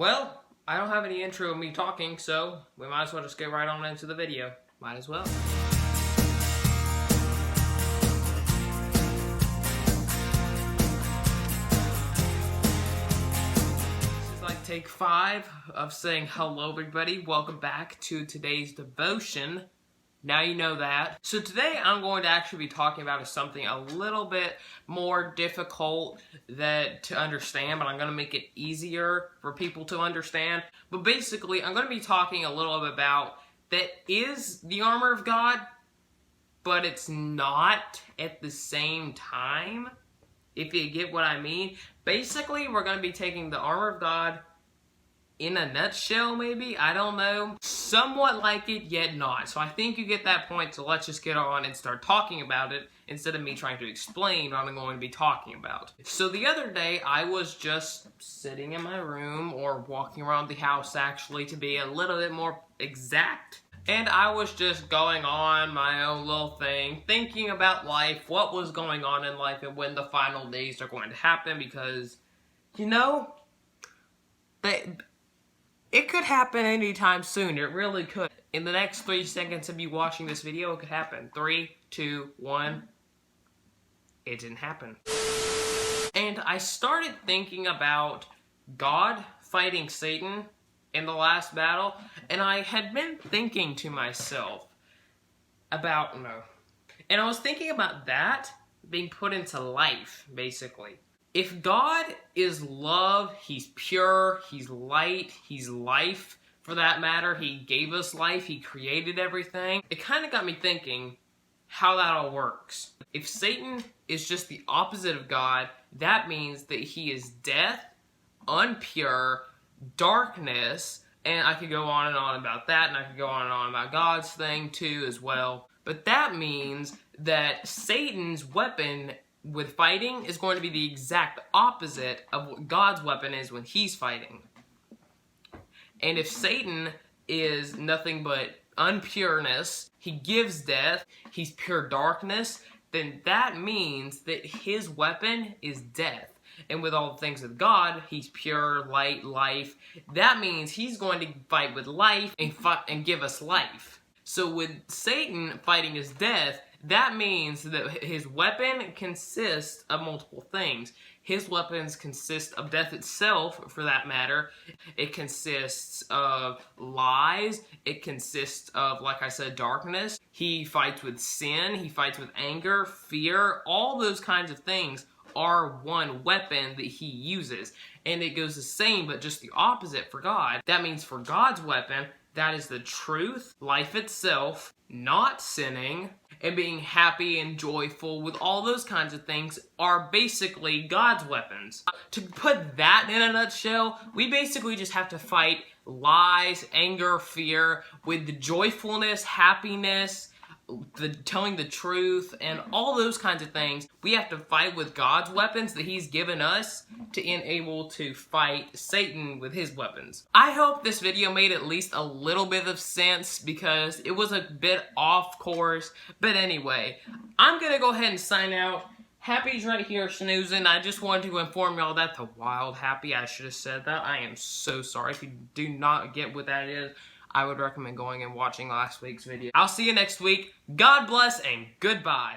Well, I don't have any intro of me talking, so we might as well just get right on into the video. Might as well. This is like take 5 of saying hello everybody. Welcome back to today's devotion. Now you know that. So today I'm going to actually be talking about something a little bit more difficult to understand, but I'm going to make it easier for people to understand. But basically, I'm going to be talking a little bit about that is the armor of God, but it's not at the same time, if you get what I mean. Basically, we're going to be taking the armor of God in a nutshell, maybe? I don't know. Somewhat like it, yet not. So I think you get that point, so let's just get on and start talking about it instead of me trying to explain what I'm going to be talking about. So the other day, I was just sitting in my room, or walking around the house actually, to be a little bit more exact. And I was just going on my own little thing, thinking about life, what was going on in life, and when the final days are going to happen, because, you know, it could happen anytime soon. It really could. In the next 3 seconds of you watching this video, it could happen. 3, 2, 1. It didn't happen. And I started thinking about God fighting Satan in the last battle, and I had been thinking to myself about, and I was thinking about that being put into life, basically. If God is love, He's pure, He's light, He's life, for that matter, He gave us life, He created everything, it kind of got me thinking how that all works. If Satan is just the opposite of God, that means that he is death, unpure, darkness, and I could go on and on about that, and I could go on and on about God's thing too as well. But that means that Satan's weapon with fighting is going to be the exact opposite of what God's weapon is when he's fighting. And if Satan is nothing but unpureness, he gives death, he's pure darkness, then that means that his weapon is death. And with all the things of God, he's pure, light, life. That means he's going to fight with life and give us life. So with Satan fighting his death, that means that his weapon consists of multiple things. His weapons consist of death itself, for that matter. It consists of lies. It consists of, like I said, darkness. He fights with sin. He fights with anger, fear. All those kinds of things are one weapon that he uses. And it goes the same, but just the opposite for God. That means for God's weapon, that is the truth, life itself, not sinning, and being happy and joyful with all those kinds of things are basically God's weapons. To put that in a nutshell, we basically just have to fight lies, anger, fear with the joyfulness, happiness, telling the truth, and all those kinds of things. We have to fight with God's weapons that He's given us to enable to fight Satan with his weapons. I hope this video made at least a little bit of sense because it was a bit off course. But anyway, I'm gonna go ahead and sign out. Happy's right here snoozing. I just wanted to inform y'all that the wild happy, I should have said that. I am so sorry. If you do not get what that is, I would recommend going and watching last week's video. I'll see you next week. God bless and goodbye.